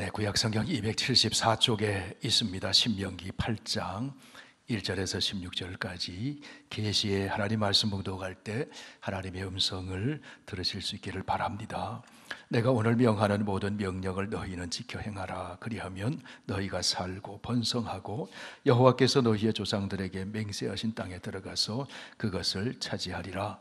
구약성경 274쪽에 있습니다. 신명기 8장 1절에서 16절까지 계시의 하나님 말씀 봉독할 때 하나님의 음성을 들으실 수 있기를 바랍니다. 내가 오늘 명하는 모든 명령을 너희는 지켜 행하라. 그리하면 너희가 살고 번성하고 여호와께서 너희의 조상들에게 맹세하신 땅에 들어가서 그것을 차지하리라.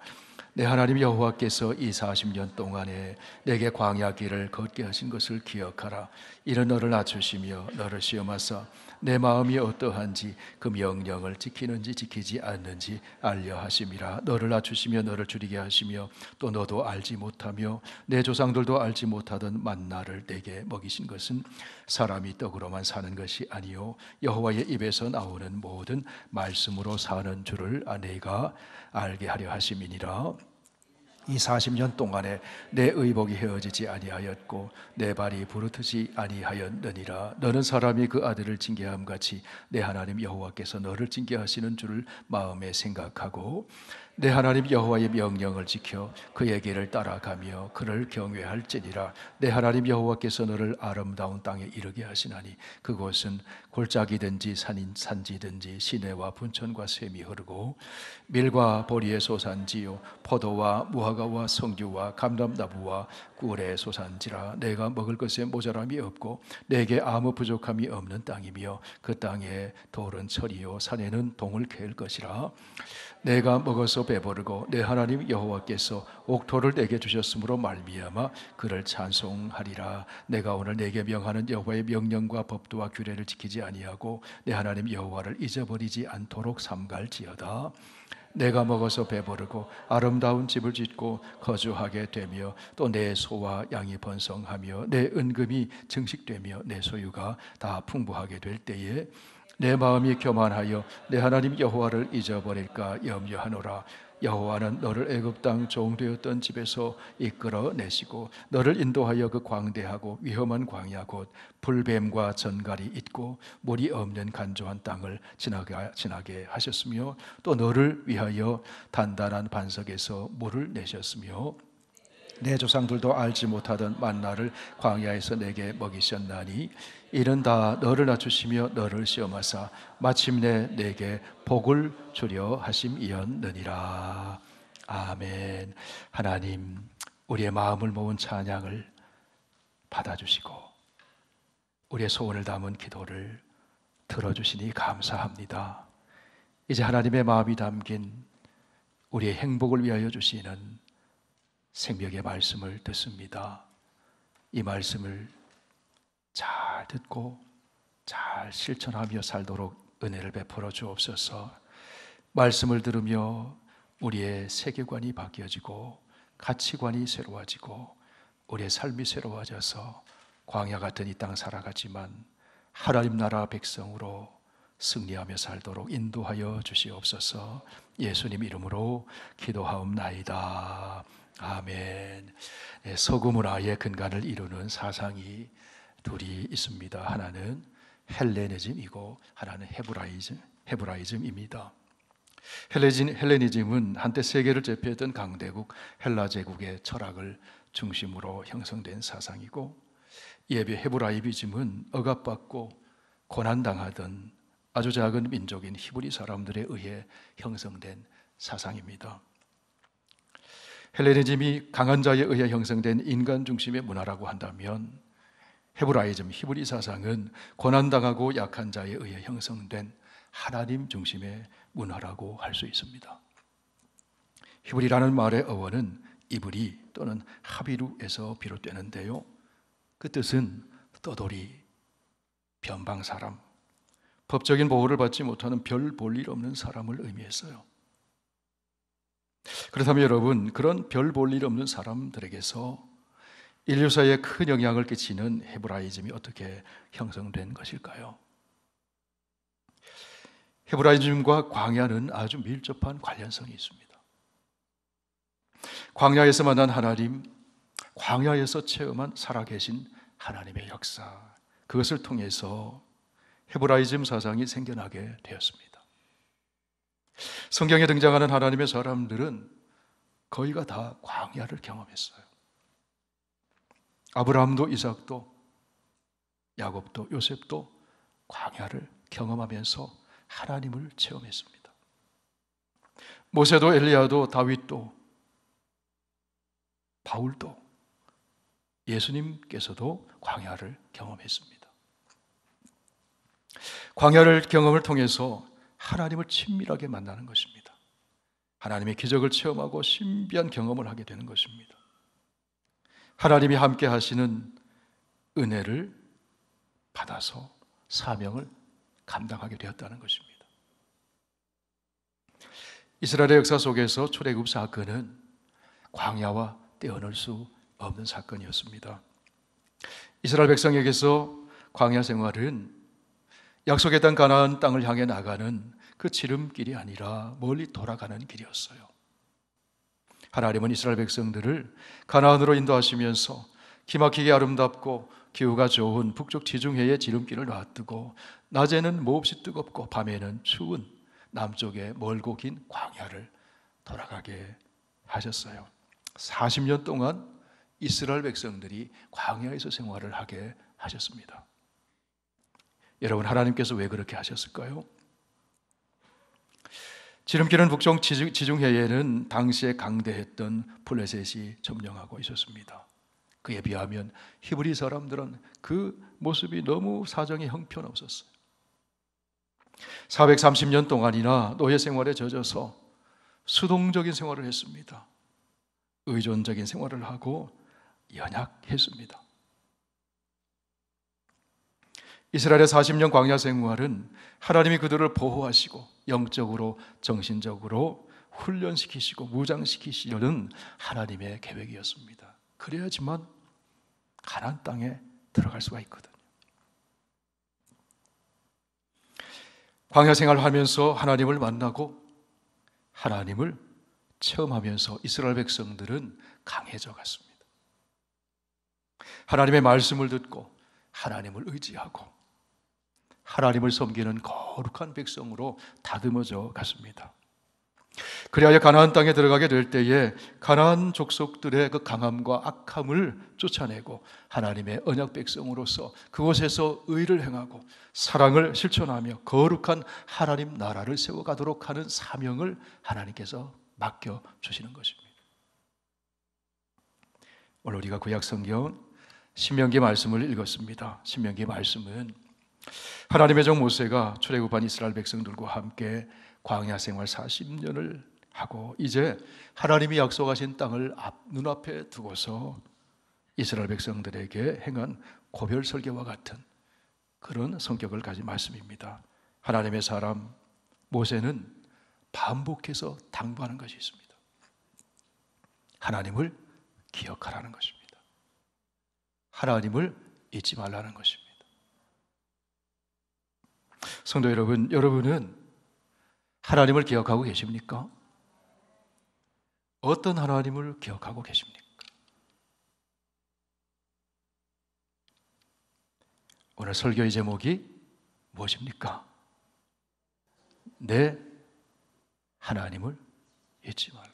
내 하나님 여호와께서 이 40년 동안에 내게 광야 길을 걷게 하신 것을 기억하라. 이는 너를 낮추시며 너를 시험하사 내 마음이 어떠한지 그 명령을 지키는지 지키지 않는지 알려 하심이라. 너를 낮추시며 너를 줄이게 하시며 또 너도 알지 못하며 내 조상들도 알지 못하던 만나를 내게 먹이신 것은 사람이 떡으로만 사는 것이 아니요 여호와의 입에서 나오는 모든 말씀으로 사는 줄을 내가 알게 하려 하심이니라. 이 40년 동안에 내 의복이 헤어지지 아니하였고 내 발이 부르트지 아니하였느니라. 너는 사람이 그 아들을 징계함 같이 내 하나님 여호와께서 너를 징계하시는 줄을 마음에 생각하고 내 하나님 여호와의 명령을 지켜 그의 길을 따라가며 그를 경외할지니라. 내 하나님 여호와께서 너를 아름다운 땅에 이르게 하시나니 그곳은 골짜기든지 산지든지 시내와 분천과 샘이 흐르고 밀과 보리의 소산지요 포도와 무화과와 성주와 감람나무와 꿀의 소산지라. 내가 먹을 것에 모자람이 없고 내게 아무 부족함이 없는 땅이며 그 땅에 돌은 철이요 산에는 동을 캐을 것이라. 내가 먹어서 배부르고 내 하나님 여호와께서 옥토를 내게 주셨으므로 말미암아 그를 찬송하리라. 내가 오늘 내게 명하는 여호와의 명령과 법도와 규례를 지키지 아니하고 내 하나님 여호와를 잊어버리지 않도록 삼갈지어다. 내가 먹어서 배부르고 아름다운 집을 짓고 거주하게 되며 또 내 소와 양이 번성하며 내 은금이 증식되며 내 소유가 다 풍부하게 될 때에 내 마음이 교만하여 내 하나님 여호와를 잊어버릴까 염려하노라. 여호와는 너를 애굽 땅 종되었던 집에서 이끌어내시고 너를 인도하여 그 광대하고 위험한 광야 곧 불뱀과 전갈이 있고 물이 없는 간조한 땅을 지나게 하셨으며 또 너를 위하여 단단한 반석에서 물을 내셨으며 내 조상들도 알지 못하던 만나를 광야에서 내게 먹이셨나니 이는 다 너를 낮추시며 너를 시험하사 마침내 내게 복을 주려 하심이었느니라. 아멘. 하나님, 우리의 마음을 모은 찬양을 받아주시고 우리의 소원을 담은 기도를 들어주시니 감사합니다. 이제 하나님의 마음이 담긴 우리의 행복을 위하여 주시는 생명의 말씀을 듣습니다. 이 말씀을 잘 듣고 잘 실천하며 살도록 은혜를 베풀어 주옵소서. 말씀을 들으며 우리의 세계관이 바뀌어지고 가치관이 새로워지고 우리의 삶이 새로워져서 광야 같은 이 땅 살아가지만 하나님 나라 백성으로 승리하며 살도록 인도하여 주시옵소서. 예수님 이름으로 기도하옵나이다. 아멘. 서구 문화의 근간을 이루는 사상이 둘이 있습니다. 하나는 헬레니즘이고 하나는 헤브라이즘입니다. 헬레니즘은 한때 세계를 제패했던 강대국 헬라 제국의 철학을 중심으로 형성된 사상이고, 이에 비해 헤브라이즘은 억압받고 고난당하던 아주 작은 민족인 히브리 사람들에 의해 형성된 사상입니다. 헬레니즘이 강한 자에 의해 형성된 인간 중심의 문화라고 한다면 헤브라이즘, 히브리 사상은 고난당하고 약한 자에 의해 형성된 하나님 중심의 문화라고 할 수 있습니다. 히브리라는 말의 어원은 이브리 또는 하비루에서 비롯되는데요, 그 뜻은 떠돌이, 변방 사람, 법적인 보호를 받지 못하는 별 볼 일 없는 사람을 의미했어요. 그렇다면 여러분, 그런 별 볼 일 없는 사람들에게서 인류사에 큰 영향을 끼치는 헤브라이즘이 어떻게 형성된 것일까요? 헤브라이즘과 광야는 아주 밀접한 관련성이 있습니다. 광야에서 만난 하나님, 광야에서 체험한 살아계신 하나님의 역사, 그것을 통해서 헤브라이즘 사상이 생겨나게 되었습니다. 성경에 등장하는 하나님의 사람들은 거의가 다 광야를 경험했어요. 아브라함도 이삭도 야곱도 요셉도 광야를 경험하면서 하나님을 체험했습니다. 모세도 엘리야도 다윗도 바울도 예수님께서도 광야를 경험했습니다. 광야를 경험을 통해서 하나님을 친밀하게 만나는 것입니다. 하나님의 기적을 체험하고 신비한 경험을 하게 되는 것입니다. 하나님이 함께 하시는 은혜를 받아서 사명을 감당하게 되었다는 것입니다. 이스라엘의 역사 속에서 출애굽 사건은 광야와 떼어놓을 수 없는 사건이었습니다. 이스라엘 백성에게서 광야 생활은 약속의 땅 가나안 땅을 향해 나가는 그 지름길이 아니라 멀리 돌아가는 길이었어요. 하나님은 이스라엘 백성들을 가나안으로 인도하시면서 기막히게 아름답고 기후가 좋은 북쪽 지중해의 지름길을 놔두고 낮에는 몹시 뜨겁고 밤에는 추운 남쪽의 멀고 긴 광야를 돌아가게 하셨어요. 40년 동안 이스라엘 백성들이 광야에서 생활을 하게 하셨습니다. 여러분, 하나님께서 왜 그렇게 하셨을까요? 지름길은 북쪽 지중해에는 당시에 강대했던 블레셋이 점령하고 있었습니다. 그에 비하면 히브리 사람들은 그 모습이 너무 사정이 형편없었어요. 430년 동안이나 노예 생활에 젖어서 수동적인 생활을 했습니다. 의존적인 생활을 하고 연약했습니다. 이스라엘의 40년 광야 생활은 하나님이 그들을 보호하시고 영적으로 정신적으로 훈련시키시고 무장시키시려는 하나님의 계획이었습니다. 그래야지만 가나안 땅에 들어갈 수가 있거든요. 광야 생활을 하면서 하나님을 만나고 하나님을 체험하면서 이스라엘 백성들은 강해져 갔습니다. 하나님의 말씀을 듣고 하나님을 의지하고 하나님을 섬기는 거룩한 백성으로 다듬어져 갔습니다. 그리하여 가나안 땅에 들어가게 될 때에 가나안 족속들의 그 강함과 악함을 쫓아내고 하나님의 언약 백성으로서 그곳에서 의를 행하고 사랑을 실천하며 거룩한 하나님 나라를 세워가도록 하는 사명을 하나님께서 맡겨주시는 것입니다. 오늘 우리가 구약 성경 신명기 말씀을 읽었습니다. 신명기 말씀은 하나님의 종 모세가 출애굽한 이스라엘 백성들과 함께 광야 생활 40년을 하고 이제 하나님이 약속하신 땅을 눈앞에 두고서 이스라엘 백성들에게 행한 고별 설교와 같은 그런 성격을 가진 말씀입니다. 하나님의 사람 모세는 반복해서 당부하는 것이 있습니다. 하나님을 기억하라는 것입니다. 하나님을 잊지 말라는 것입니다. 성도 여러분, 여러분은 하나님을 기억하고 계십니까? 어떤 하나님을 기억하고 계십니까? 오늘 설교의 제목이 무엇입니까? 내 하나님을 잊지 말라.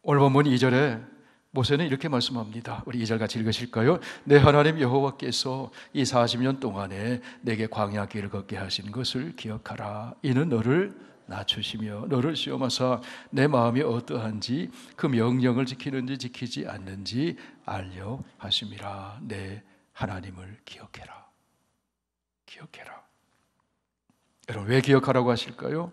오늘 본문 2절에 모세는 이렇게 말씀합니다. 우리 2절 같이 읽으실까요? 내 하나님 여호와께서 이 40년 동안에 내게 광야 길을 걷게 하신 것을 기억하라. 이는 너를 낮추시며 너를 시험하사 내 마음이 어떠한지 그 명령을 지키는지 지키지 않는지 알려 하심이라. 내 하나님을 기억해라. 기억해라. 여러분, 왜 기억하라고 하실까요?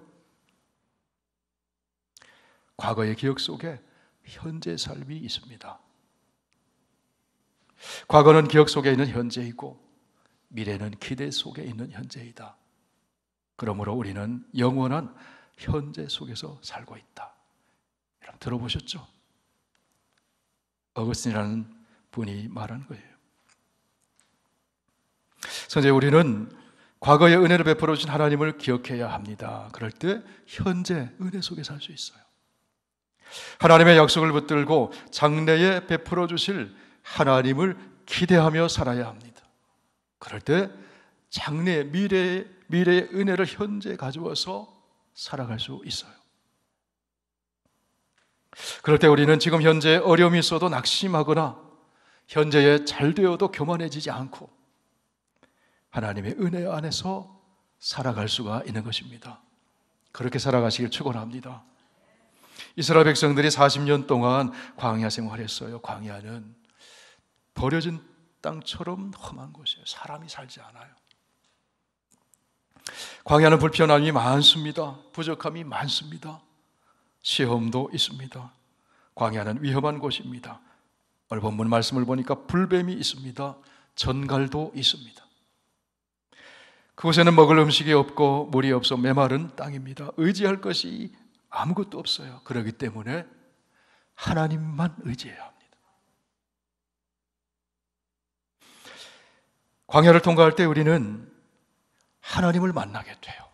과거의 기억 속에 현재 삶이 있습니다. 과거는 기억 속에 있는 현재이고 미래는 기대 속에 있는 현재이다. 그러므로 우리는 영원한 현재 속에서 살고 있다. 여러분 들어보셨죠? 어거스틴이라는 분이 말한 거예요. 선제 우리는 과거의 은혜를 베풀어 주신 하나님을 기억해야 합니다. 그럴 때 현재 은혜 속에 살 수 있어요. 하나님의 약속을 붙들고 장래에 베풀어 주실 하나님을 기대하며 살아야 합니다. 그럴 때 장래 미래의 은혜를 현재 가져와서 살아갈 수 있어요. 그럴 때 우리는 지금 현재 어려움이 있어도 낙심하거나 현재에 잘 되어도 교만해지지 않고 하나님의 은혜 안에서 살아갈 수가 있는 것입니다. 그렇게 살아가시길 축원합니다. 이스라엘 백성들이 40년 동안 광야 생활했어요. 광야는 버려진 땅처럼 험한 곳이에요. 사람이 살지 않아요. 광야는 불편함이 많습니다. 부족함이 많습니다. 시험도 있습니다. 광야는 위험한 곳입니다. 오늘 본문 말씀을 보니까 불뱀이 있습니다. 전갈도 있습니다. 그곳에는 먹을 음식이 없고 물이 없어 메마른 땅입니다. 의지할 것이 아무것도 없어요. 그렇기 때문에 하나님만 의지해야 합니다. 광야를 통과할 때 우리는 하나님을 만나게 돼요.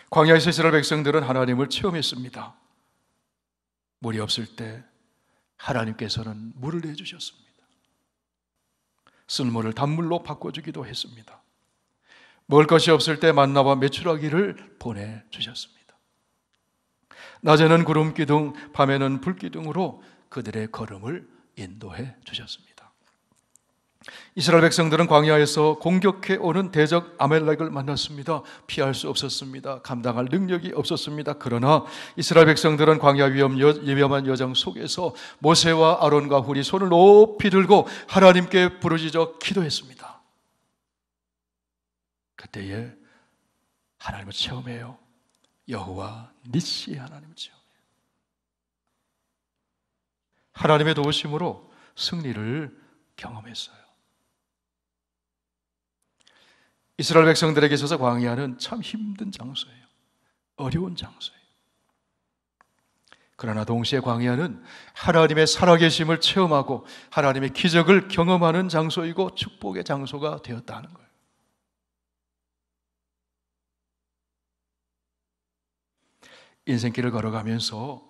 광야에서 이스라엘 백성들은 하나님을 체험했습니다. 물이 없을 때 하나님께서는 물을 내주셨습니다. 쓴물을 단물로 바꿔주기도 했습니다. 먹을 것이 없을 때 만나와 메추라기를 보내주셨습니다. 낮에는 구름 기둥, 밤에는 불 기둥으로 그들의 걸음을 인도해 주셨습니다. 이스라엘 백성들은 광야에서 공격해 오는 대적 아말렉을 만났습니다. 피할 수 없었습니다. 감당할 능력이 없었습니다. 그러나 이스라엘 백성들은 광야 위험한 여정 속에서 모세와 아론과 훌이 손을 높이 들고 하나님께 부르짖어 기도했습니다. 그때에 하나님을 체험해요. 여호와 니시 하나님을 체험해요. 하나님의 도우심으로 승리를 경험했어요. 이스라엘 백성들에게 있어서 광야는 참 힘든 장소예요. 어려운 장소예요. 그러나 동시에 광야는 하나님의 살아계심을 체험하고 하나님의 기적을 경험하는 장소이고 축복의 장소가 되었다는 거예요. 인생길을 걸어가면서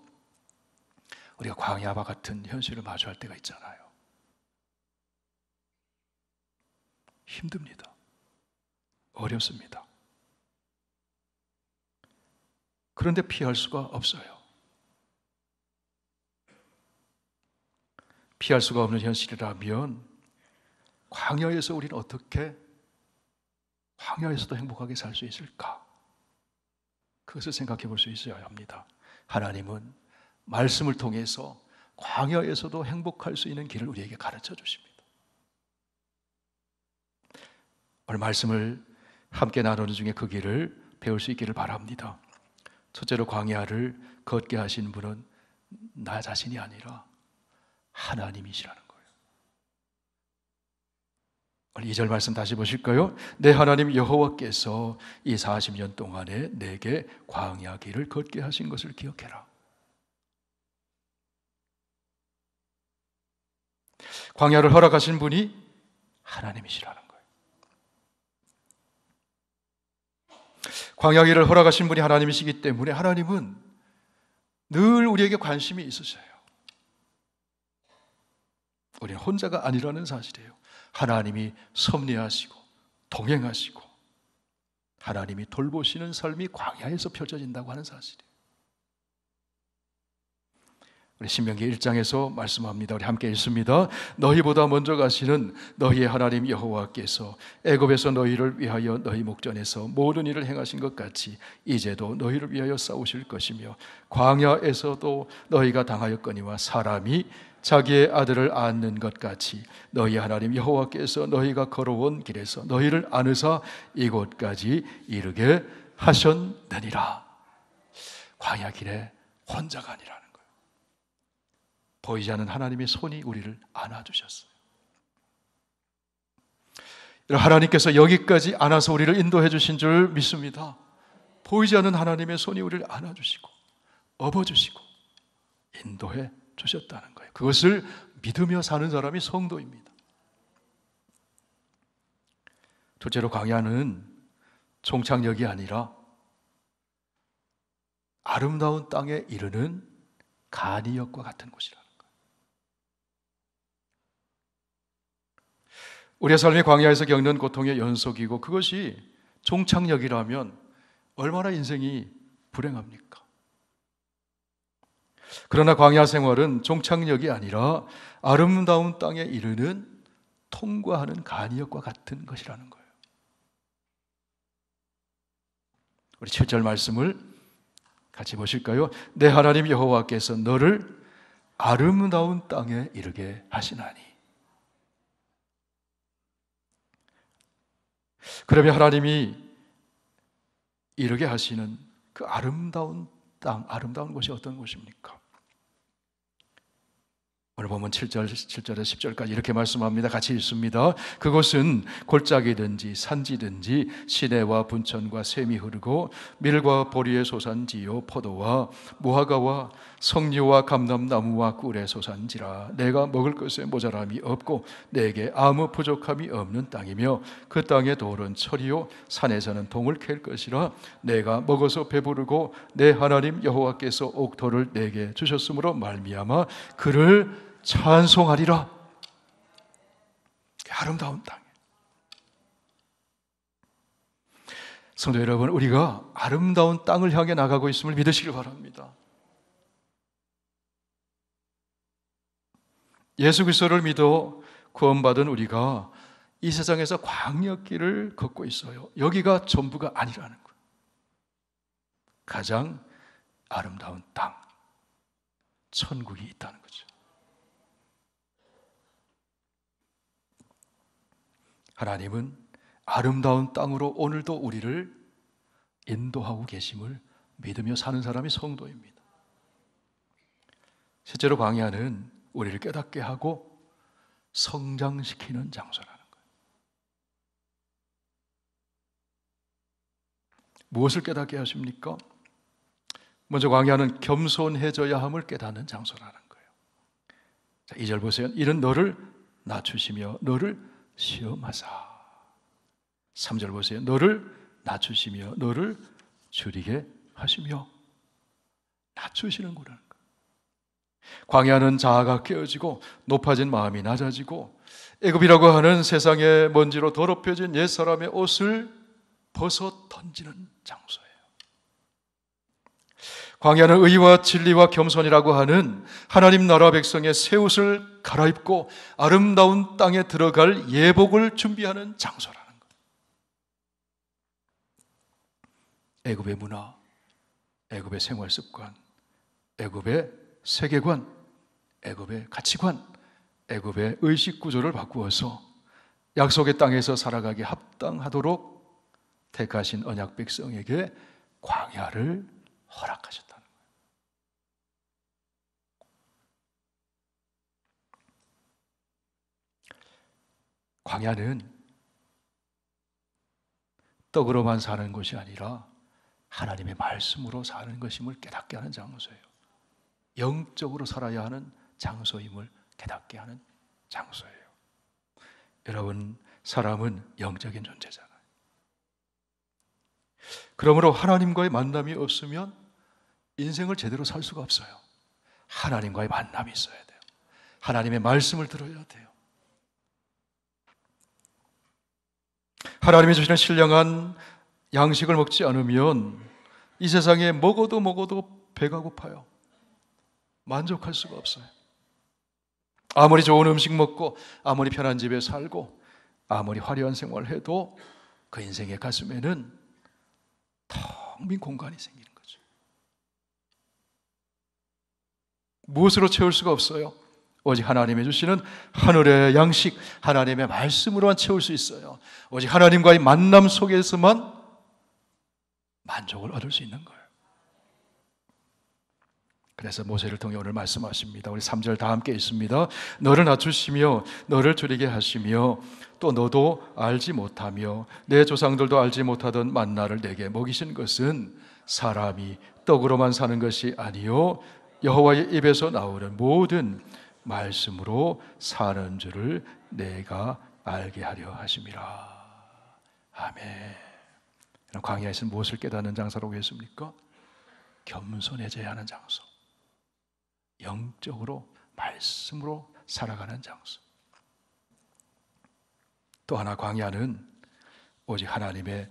우리가 광야와 같은 현실을 마주할 때가 있잖아요. 힘듭니다. 어렵습니다. 그런데 피할 수가 없어요. 피할 수가 없는 현실이라면 광야에서 우리는 어떻게 광야에서도 행복하게 살 수 있을까? 그것을 생각해 볼 수 있어야 합니다. 하나님은 말씀을 통해서 광야에서도 행복할 수 있는 길을 우리에게 가르쳐 주십니다. 오늘 말씀을 함께 나누는 중에 그 길을 배울 수 있기를 바랍니다. 첫째로 광야를 걷게 하신 분은 나 자신이 아니라 하나님이시라는 거예요. 오늘 2절 말씀 다시 보실까요? 내 하나님 여호와께서 이 40년 동안에 내게 광야 길을 걷게 하신 것을 기억해라. 광야를 허락하신 분이 하나님이시라는 거예요. 광야 길을 허락하신 분이 하나님이시기 때문에 하나님은 늘 우리에게 관심이 있으셔요. 우리는 혼자가 아니라는 사실이에요. 하나님이 섭리하시고 동행하시고 하나님이 돌보시는 삶이 광야에서 펼쳐진다고 하는 사실이에요. 우리 신명기 1장에서 말씀합니다. 우리 함께 읽습니다. 너희보다 먼저 가시는 너희의 하나님 여호와께서 애굽에서 너희를 위하여 너희 목전에서 모든 일을 행하신 것 같이 이제도 너희를 위하여 싸우실 것이며 광야에서도 너희가 당하였거니와 사람이 자기의 아들을 안는 것 같이 너희 하나님 여호와께서 너희가 걸어온 길에서 너희를 안으사 이곳까지 이르게 하셨느니라. 광야 길에 혼자가 아니라는 거예요. 보이지 않는 하나님의 손이 우리를 안아주셨어요. 하나님께서 여기까지 안아서 우리를 인도해 주신 줄 믿습니다. 보이지 않는 하나님의 손이 우리를 안아주시고 업어주시고 인도해 주셨다는 거예요. 그것을 믿으며 사는 사람이 성도입니다. 둘째로 광야는 종착역이 아니라 아름다운 땅에 이르는 간이역과 같은 곳이라는 거예요. 우리의 삶이 광야에서 겪는 고통의 연속이고 그것이 종착역이라면 얼마나 인생이 불행합니까? 그러나 광야 생활은 종착역이 아니라 아름다운 땅에 이르는 통과하는 간이역과 같은 것이라는 거예요. 우리 7절 말씀을 같이 보실까요? 내 하나님 여호와께서 너를 아름다운 땅에 이르게 하시나니. 그러면 하나님이 이르게 하시는 그 아름다운 땅, 아름다운 곳이 어떤 곳입니까? 오늘 보면 7절에서 10절까지 이렇게 말씀합니다. 같이 읽습니다. 그곳은 골짜기든지 산지든지 시내와 분천과 샘이 흐르고 밀과 보리의 소산지요 포도와 무화과와 석류와 감람나무와 꿀의 소산지라. 내가 먹을 것에 모자람이 없고 내게 아무 부족함이 없는 땅이며 그 땅의 돌은 철이요 산에서는 동을 캘 것이라. 내가 먹어서 배부르고 내 하나님 여호와께서 옥토를 내게 주셨으므로 말미암아 그를 찬송하리라. 아름다운 땅. 성도 여러분, 우리가 아름다운 땅을 향해 나가고 있음을 믿으시길 바랍니다. 예수 그리스도를 믿어 구원받은 우리가 이 세상에서 광역길을 걷고 있어요. 여기가 전부가 아니라는 거예요. 가장 아름다운 땅, 천국이 있다는 거죠. 하나님은 아름다운 땅으로 오늘도 우리를 인도하고 계심을 믿으며 사는 사람이 성도입니다. 실제로 광야는 우리를 깨닫게 하고 성장시키는 장소라는 거예요. 무엇을 깨닫게 하십니까? 먼저 광야는 겸손해져야 함을 깨닫는 장소라는 거예요. 자, 2절 보세요. 이는 너를 낮추시며 너를 시험하사. 3절 보세요. 너를 낮추시며 너를 줄이게 하시며. 낮추시는 거라는 거예요. 광야는 자아가 깨어지고 높아진 마음이 낮아지고 애굽이라고 하는 세상의 먼지로 더럽혀진 옛사람의 옷을 벗어 던지는 장소예요. 광야는 의와 진리와 겸손이라고 하는 하나님 나라 백성의 새 옷을 갈아입고 아름다운 땅에 들어갈 예복을 준비하는 장소라는 거예요. 애굽의 문화, 애굽의 생활 습관, 애굽의 세계관, 애굽의 가치관, 애굽의 의식 구조를 바꾸어서 약속의 땅에서 살아가기 합당하도록 택하신 언약 백성에게 광야를 허락하셨다는 거예요. 광야는 떡으로만 사는 것이 아니라 하나님의 말씀으로 사는 것임을 깨닫게 하는 장소예요. 영적으로 살아야 하는 장소임을 깨닫게 하는 장소예요. 여러분, 사람은 영적인 존재잖아요. 그러므로 하나님과의 만남이 없으면 인생을 제대로 살 수가 없어요. 하나님과의 만남이 있어야 돼요. 하나님의 말씀을 들어야 돼요. 하나님이 주시는 신령한 양식을 먹지 않으면 이 세상에 먹어도 배가 고파요. 만족할 수가 없어요. 아무리 좋은 음식 먹고 아무리 편한 집에 살고 아무리 화려한 생활을 해도 그 인생의 가슴에는 텅 빈 공간이 생기는 거죠. 무엇으로 채울 수가 없어요. 오직 하나님이 주시는 하늘의 양식, 하나님의 말씀으로만 채울 수 있어요. 오직 하나님과의 만남 속에서만 만족을 얻을 수 있는 거예요. 그래서 모세를 통해 오늘 말씀하십니다. 우리 3절 다 함께 있습니다. 너를 낮추시며 너를 줄이게 하시며 또 너도 알지 못하며 내 조상들도 알지 못하던 만나를 내게 먹이신 것은 사람이 떡으로만 사는 것이 아니요 여호와의 입에서 나오는 모든 말씀으로 사는 줄을 내가 알게 하려 하심이라. 아멘. 광야에서는 무엇을 깨닫는 장소라고 했습니까? 겸손해져야 하는 장소. 영적으로 말씀으로 살아가는 장소. 또 하나 광야는 오직 하나님의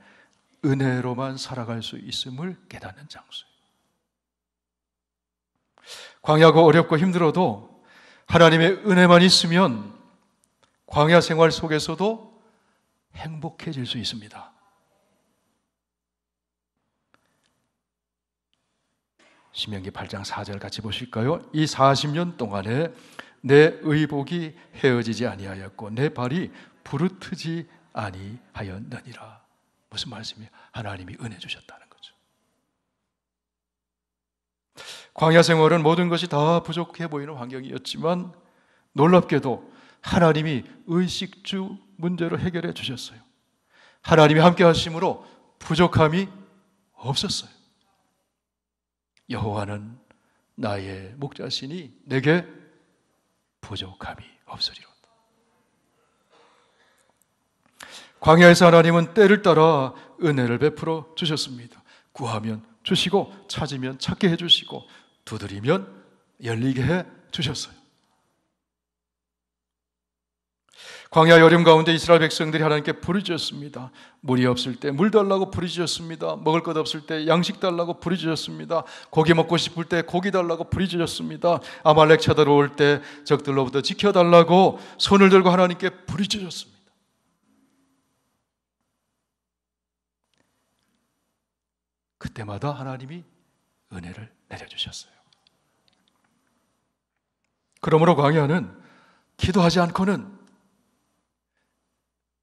은혜로만 살아갈 수 있음을 깨닫는 장소예요. 광야가 어렵고 힘들어도 하나님의 은혜만 있으면 광야 생활 속에서도 행복해질 수 있습니다. 신명기 8장 4절 같이 보실까요? 이 40년 동안에 내 의복이 헤어지지 아니하였고 내 발이 부르트지 아니하였느니라. 무슨 말씀이에요? 하나님이 은혜 주셨다는 거죠. 광야 생활은 모든 것이 다 부족해 보이는 환경이었지만 놀랍게도 하나님이 의식주 문제를 해결해 주셨어요. 하나님이 함께 하심으로 부족함이 없었어요. 여호와는 나의 목자시니 내게 부족함이 없으리로다. 광야에서 하나님은 때를 따라 은혜를 베풀어 주셨습니다. 구하면 주시고 찾으면 찾게 해주시고 두드리면 열리게 해 주셨어요. 광야 여름 가운데 이스라엘 백성들이 하나님께 부르짖었습니다. 물이 없을 때 물 달라고 부르짖었습니다. 먹을 것 없을 때 양식 달라고 부르짖었습니다. 고기 먹고 싶을 때 고기 달라고 부르짖었습니다. 아말렉 쳐들어올 때 적들로부터 지켜달라고 손을 들고 하나님께 부르짖었습니다. 그때마다 하나님이 은혜를 내려주셨어요. 그러므로 광야는 기도하지 않고는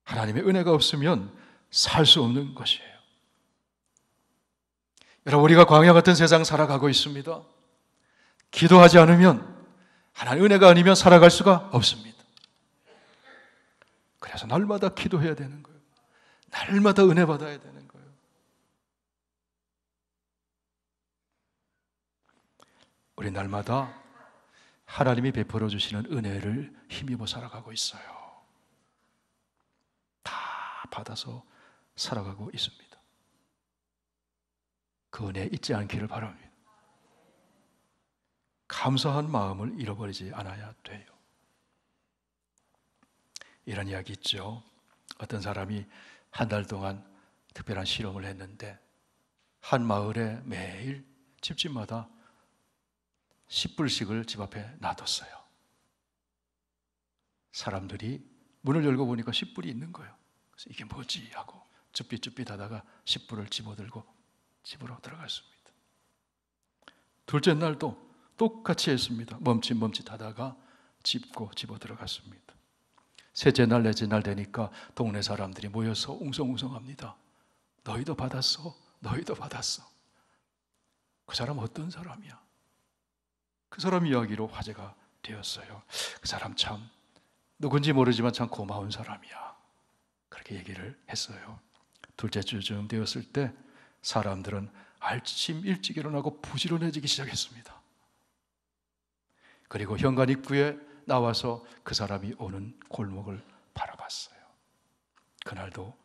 하나님의 은혜가 없으면 살 수 없는 것이에요. 여러분, 우리가 광야 같은 세상 살아가고 있습니다. 기도하지 않으면, 하나님의 은혜가 아니면 살아갈 수가 없습니다. 그래서 날마다 기도해야 되는 거예요. 날마다 은혜 받아야 되는 거예요. 우리 날마다 하나님이 베풀어 주시는 은혜를 힘입어 살아가고 있어요. 받아서 살아가고 있습니다. 그 은혜 잊지 않기를 바랍니다. 감사한 마음을 잃어버리지 않아야 돼요. 이런 이야기 있죠. 어떤 사람이 한 달 동안 특별한 실험을 했는데 한 마을에 매일 집집마다 10불씩을 집 앞에 놔뒀어요. 사람들이 문을 열고 보니까 10불이 있는 거예요. 이게 뭐지? 하고 쭈삣쭈삣 하다가 10불을 집어들고 집으로 들어갔습니다. 둘째 날도 똑같이 했습니다. 멈칫멈칫 하다가 집고 집어 들어갔습니다. 셋째 날, 넷째 날 되니까 동네 사람들이 모여서 웅성웅성합니다. 너희도 받았어? 너희도 받았어? 그 사람 어떤 사람이야? 그 사람 이야기로 화제가 되었어요. 그 사람 참 누군지 모르지만 참 고마운 사람이야. 그렇게 얘기를 했어요. 둘째 주쯤 되었을 때 사람들은 아침 일찍 일어나고 부지런해지기 시작했습니다. 그리고 현관 입구에 나와서 그 사람이 오는 골목을 바라봤어요. 그날도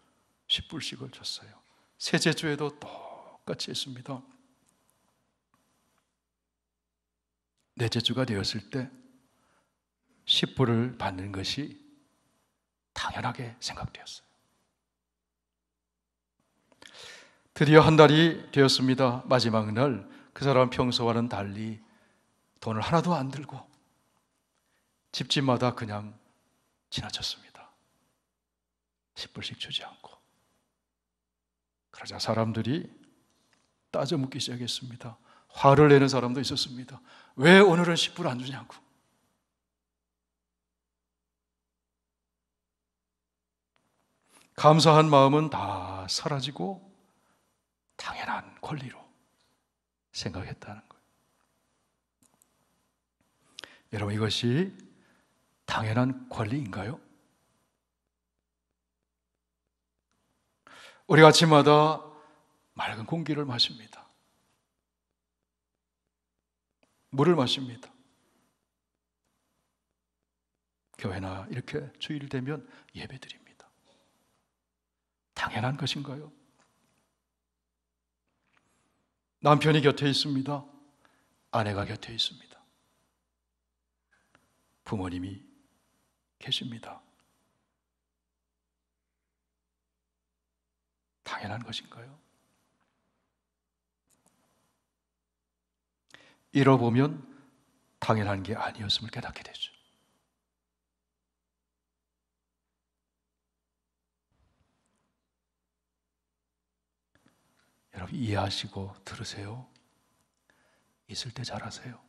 10불씩을 줬어요. 셋째 주에도 똑같이 했습니다. 넷째 주가 되었을 때 10불을 받는 것이 당연하게 생각되었어요. 드디어 한 달이 되었습니다. 마지막 날 그 사람은 평소와는 달리 돈을 하나도 안 들고 집집마다 그냥 지나쳤습니다. 10불씩 주지 않고. 그러자 사람들이 따져 묻기 시작했습니다. 화를 내는 사람도 있었습니다. 왜 오늘은 10불 안 주냐고. 감사한 마음은 다 사라지고 당연한 권리로 생각했다는 거예요. 여러분, 이것이 당연한 권리인가요? 우리 아침마다 맑은 공기를 마십니다. 물을 마십니다. 교회나 이렇게 주일 되면 예배드립니다. 당연한 것인가요? 남편이 곁에 있습니다. 아내가 곁에 있습니다. 부모님이 계십니다. 당연한 것인가요? 잃어보면 당연한 게 아니었음을 깨닫게 되죠. 여러분 이해하시고 들으세요. 있을 때 잘하세요.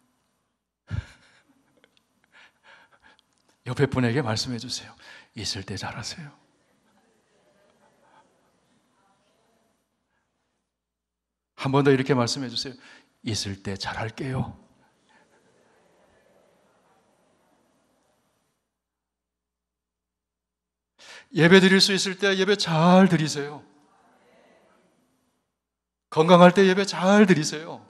옆에 분에게 말씀해 주세요. 있을 때 잘하세요. 한 번 더 이렇게 말씀해 주세요. 있을 때 잘할게요. 예배 드릴 수 있을 때 예배 잘 드리세요. 건강할 때 예배 잘 드리세요.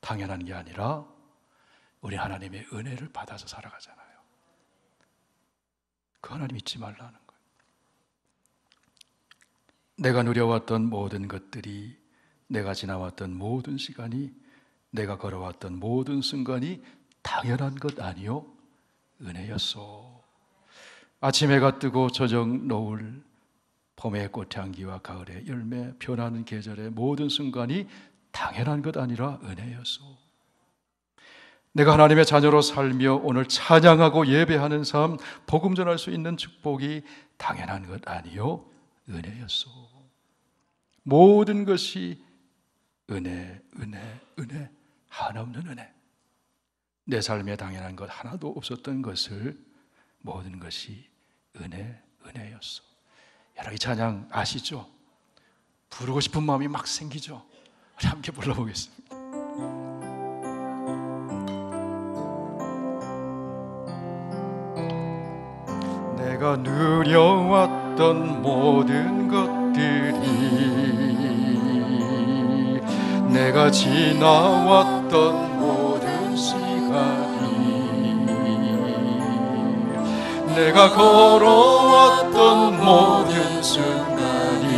당연한 게 아니라 우리 하나님의 은혜를 받아서 살아가잖아요. 그 하나님 잊지 말라는 거예요. 내가 누려왔던 모든 것들이, 내가 지나왔던 모든 시간이, 내가 걸어왔던 모든 순간이 당연한 것 아니요 은혜였소. 아침 해가 뜨고 저녁 노을, 봄의 꽃향기와 가을의 열매, 변하는 계절의 모든 순간이 당연한 것 아니라 은혜였소. 내가 하나님의 자녀로 살며 오늘 찬양하고 예배하는 삶, 복음 전할 수 있는 축복이 당연한 것 아니요 은혜였소. 모든 것이 은혜, 은혜, 은혜, 한없는 은혜. 내 삶에 당연한 것 하나도 없었던 것을 모든 것이 은혜, 은혜였어. 여러분 이 찬양 아시죠? 부르고 싶은 마음이 막 생기죠? 우리 함께 불러보겠습니다. 내가 누려왔던 모든 것들이, 내가 지나왔던 모든 시간이, 내가 걸어왔던 모든 순간이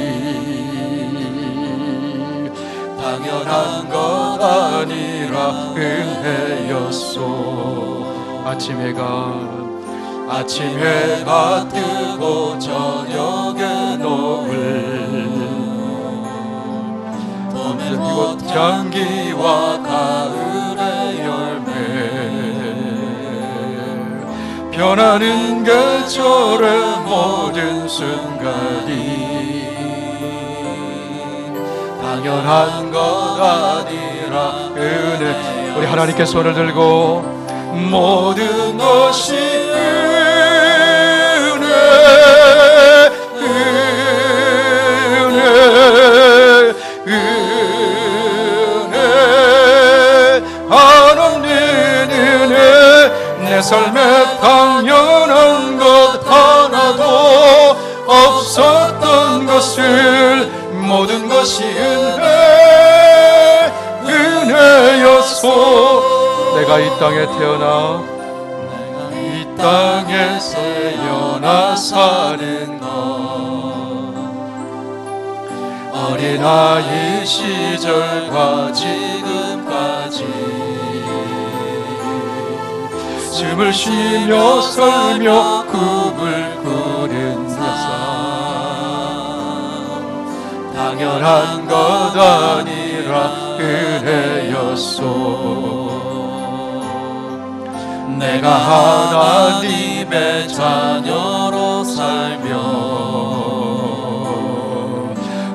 당연한 것 아니라 은혜였소. 아침 해가 뜨고 저녁에 노을, 봄의 꽃향기와 가을의 열매, 변하는 계절의 모든 순간이 당연한 것 아니라 은혜. 우리 하나님께 손을 들고 모든 것이 은혜, 은혜, 은혜, 한없는 은혜. 내 삶에 당연한 것 하나도 없었던 것을 모든 것이 은혜, 은혜였소. 내가 이 땅에 태어나 사는 것, 어린아이 시절과 지금까지 숨을 쉬며 살며 꿈을 꾸는 삶, 당연한 것 아니라 은혜였소. 내가 하나님의 자녀로 살며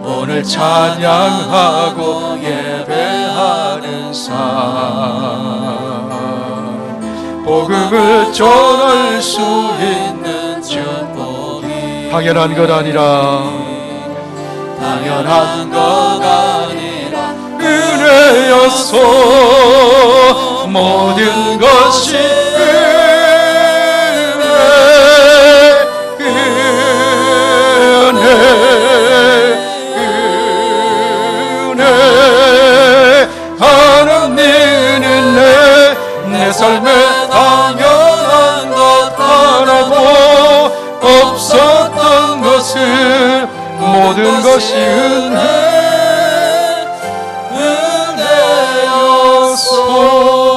오늘 찬양하고 예배하는 삶, 복음을 전할 수 있는 축복이 당연한 것 아니라 은혜였소. 모든 것이 은혜, 하나님 은혜. 내 삶에 당연한 것 하나도 없었던 것을 모든 것이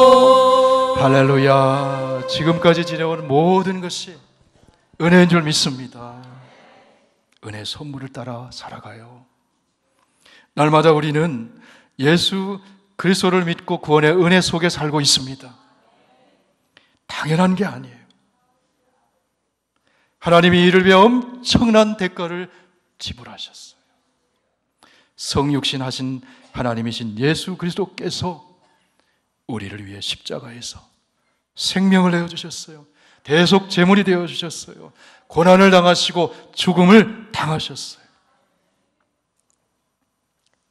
은혜였소. 할렐루야. 지금까지 지내온 모든 것이 은혜인 줄 믿습니다. 은혜의 선물을 따라 살아가요. 날마다 우리는 예수 그리스도를 믿고 구원의 은혜 속에 살고 있습니다. 당연한 게 아니에요. 하나님이 이를 위해 엄청난 대가를 지불하셨어요. 성육신 하신 하나님이신 예수 그리스도께서 우리를 위해 십자가에서 생명을 내어주셨어요. 대속 제물이 되어주셨어요. 고난을 당하시고 죽음을 당하셨어요.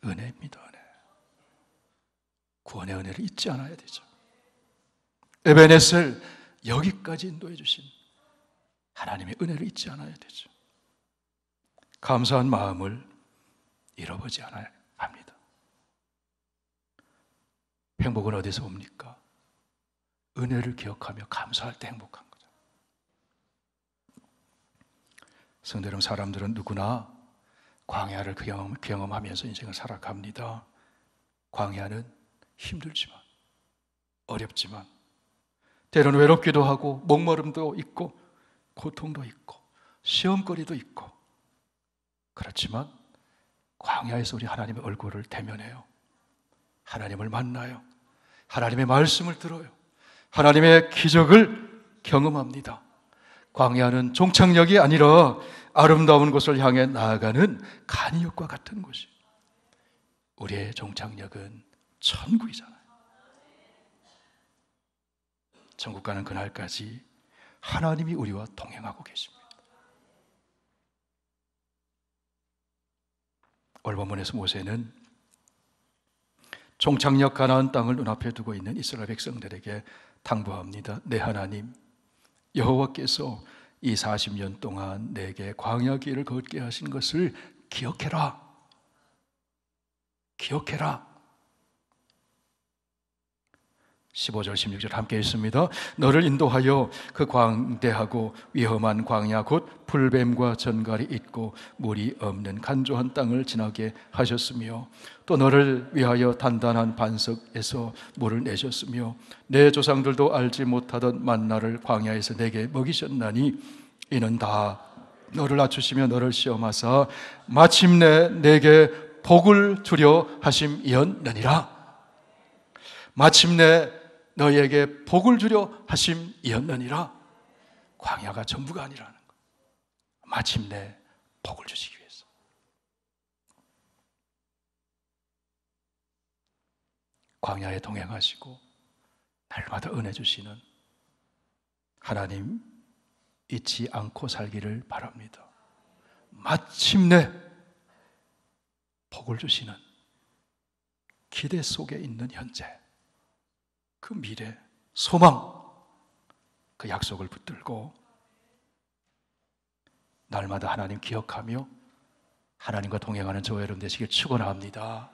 은혜입니다. 은혜. 구원의 은혜를 잊지 않아야 되죠. 에베네셀, 여기까지 인도해 주신 하나님의 은혜를 잊지 않아야 되죠. 감사한 마음을 잃어보지 않아야 합니다. 행복은 어디서 옵니까? 은혜를 기억하며 감사할 때 행복한 거죠. 성도 여러분, 사람들은 누구나 광야를 경험하면서 인생을 살아갑니다. 광야는 힘들지만, 어렵지만, 때로는 외롭기도 하고 목마름도 있고 고통도 있고 시험거리도 있고, 그렇지만 광야에서 우리 하나님의 얼굴을 대면해요. 하나님을 만나요. 하나님의 말씀을 들어요. 하나님의 기적을 경험합니다. 광야는 종착역이 아니라 아름다운 곳을 향해 나아가는 간이역과 같은 곳이에요. 우리의 종착역은 천국이잖아요. 천국 가는 그날까지 하나님이 우리와 동행하고 계십니다. 오늘 본문에서 모세는 종착역 가나안 땅을 눈앞에 두고 있는 이스라엘 백성들에게 당부합니다. 내 하나님 여호와께서 이 40년 동안 내게 광야 길을 걷게 하신 것을 기억해라. 기억해라. 15절 16절 함께 읽습니다. 너를 인도하여 그 광대하고 위험한 광야 곧 불뱀과 전갈이 있고 물이 없는 간조한 땅을 지나게 하셨으며, 또 너를 위하여 단단한 반석에서 물을 내셨으며, 내 조상들도 알지 못하던 만나를 광야에서 내게 먹이셨나니 이는 다 너를 낮추시며 너를 시험하사 마침내 내게 복을 주려 하심이었느니라. 마침내 너희에게 복을 주려 하심이었느니라. 광야가 전부가 아니라는 것. 마침내 복을 주시기 위해서. 광야에 동행하시고 날마다 은혜 주시는 하나님 잊지 않고 살기를 바랍니다. 마침내 복을 주시는 기대 속에 있는 현재, 그 미래, 소망, 그 약속을 붙들고 날마다 하나님 기억하며 하나님과 동행하는 저와 여러분 되시길 축원합니다.